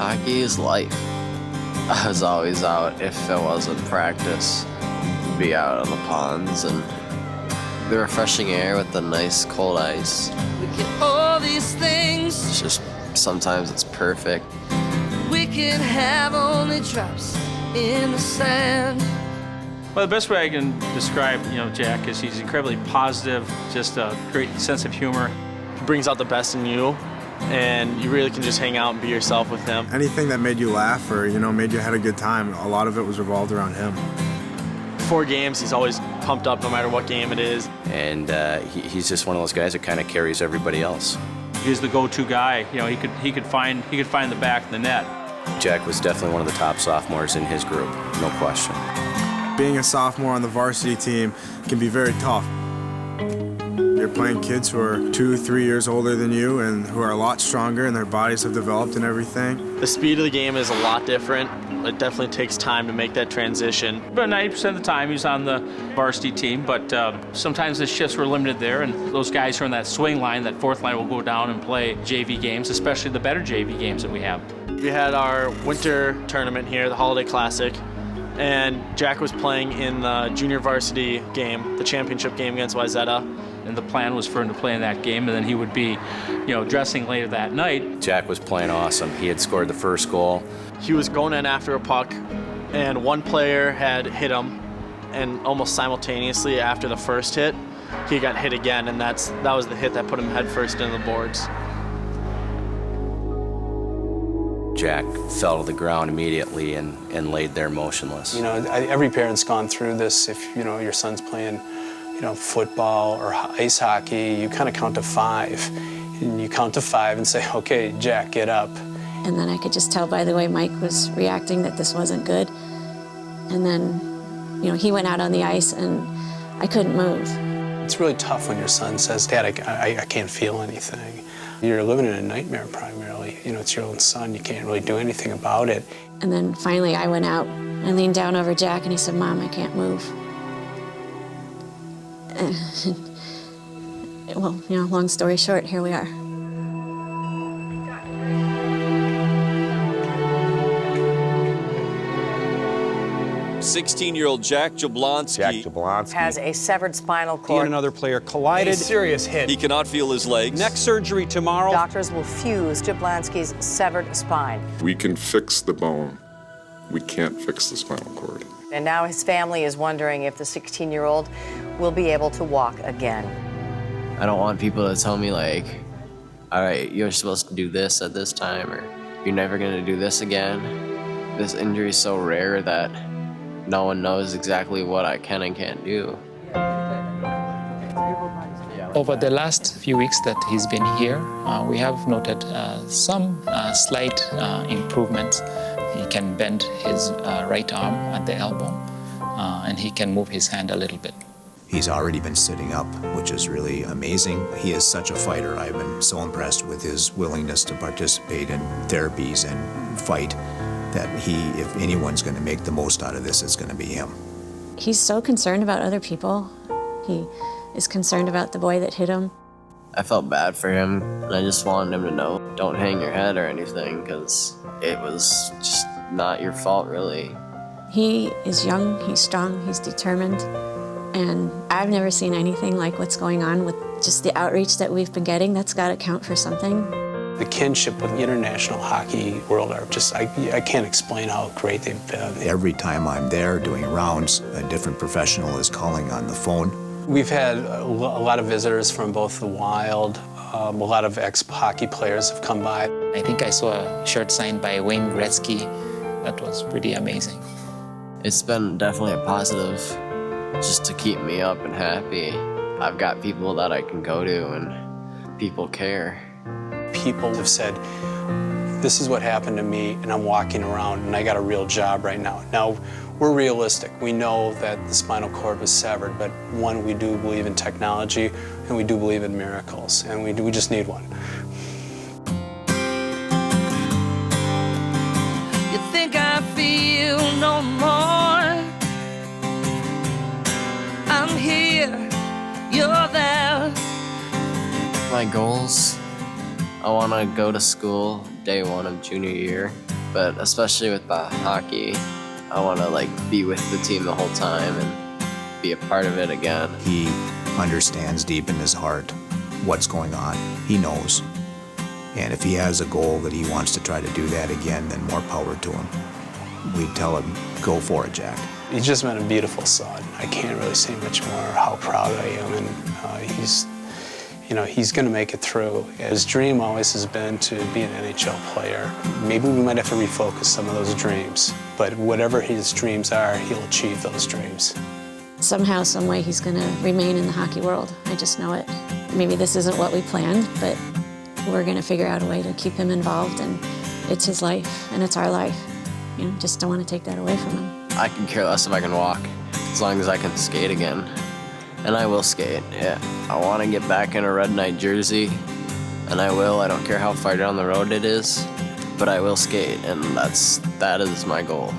Hockey is life. I was always out if it wasn't practice. Be out on the ponds and the refreshing air with the nice cold ice. We get all these things. It's just sometimes it's perfect. We can have only drops in the sand. Well, the best way I can describe, Jack is he's incredibly positive, just a great sense of humor. He brings out the best in you, and you really can just hang out and be yourself with him. Anything that made you laugh or, made you have a good time, a lot of it was revolved around him. Before games, he's always pumped up no matter what game it is. And he's just one of those guys that kind of carries everybody else. He's the go-to guy. He could find the back of the net. Jack was definitely one of the top sophomores in his group, no question. Being a sophomore on the varsity team can be very tough. You're playing kids who are 2-3 years older than you and who are a lot stronger and their bodies have developed and everything. The speed of the game is a lot different. It definitely takes time to make that transition. About 90% of the time he's on the varsity team, but sometimes the shifts were limited there, and those guys who are in that swing line, that fourth line, will go down and play JV games, especially the better JV games that we have. We had our winter tournament here, the Holiday Classic, and Jack was playing in the junior varsity game, the championship game against Wayzata. And the plan was for him to play in that game, and then he would be, dressing later that night. Jack was playing awesome. He had scored the first goal. He was going in after a puck, and one player had hit him, and almost simultaneously after the first hit, he got hit again, and that was the hit that put him headfirst into the boards. Jack fell to the ground immediately and laid there motionless. Every parent's gone through this. If, your son's playing, football or ice hockey, you kind of count to 5. And you count to 5 and say, okay, Jack, get up. And then I could just tell by the way Mike was reacting that this wasn't good. And then, he went out on the ice and I couldn't move. It's really tough when your son says, Dad, I can't feel anything. You're living in a nightmare primarily. It's your own son. You can't really do anything about it. And then finally I went out. I leaned down over Jack and he said, Mom, I can't move. Well, long story short, here we are. "16-year-old Jack Jablonski has a severed spinal cord. He and another player collided. A serious hit. He cannot feel his legs. Neck surgery tomorrow. Doctors will fuse Jablonski's severed spine. We can fix the bone. We can't fix the spinal cord. And now his family is wondering if the 16-year-old will be able to walk again. I don't want people to tell me like, all right, you're supposed to do this at this time, or you're never gonna do this again. This injury is so rare that no one knows exactly what I can and can't do. Over the last few weeks that he's been here, we have noted some slight improvements. He can bend his right arm at the elbow, and he can move his hand a little bit. He's already been sitting up, which is really amazing. He is such a fighter. I've been so impressed with his willingness to participate in therapies and fight that if anyone's going to make the most out of this, it's going to be him. He's so concerned about other people. He is concerned about the boy that hit him. I felt bad for him, and I just wanted him to know, don't hang your head or anything, because it was just not your fault, really. He is young, he's strong, he's determined, and I've never seen anything like what's going on with just the outreach that we've been getting. That's got to count for something. The kinship with the international hockey world are just, I can't explain how great they've been. Every time I'm there doing rounds, a different professional is calling on the phone. We've had a lot of visitors from both the Wild. A lot of ex-hockey players have come by. I think I saw a shirt signed by Wayne Gretzky. That was pretty amazing. It's been definitely a positive just to keep me up and happy. I've got people that I can go to and people care. People have said, this is what happened to me and I'm walking around and I got a real job right now. Now, we're realistic. We know that the spinal cord was severed, but one, we do believe in technology and we do believe in miracles, and we just need one. You think I feel no more? I'm here, you're there. My goals I want to go to school day one of junior year, but especially with hockey, I want to like be with the team the whole time and be a part of it again. He understands deep in his heart what's going on. He knows. And if he has a goal that he wants to try to do that again, then more power to him. We tell him, go for it, Jack. He's just been a beautiful son. I can't really say much more how proud I am, and he's going to make it through. His dream always has been to be an NHL player. Maybe we might have to refocus some of those dreams, but whatever his dreams are, he'll achieve those dreams. Somehow, some way, he's going to remain in the hockey world. I just know it. Maybe this isn't what we planned, but we're going to figure out a way to keep him involved, and it's his life, and it's our life. Just don't want to take that away from him. I can care less if I can walk, as long as I can skate again. And I will skate, yeah. I want to get back in a red Knight jersey, and I will. I don't care how far down the road it is, but I will skate, and that is my goal.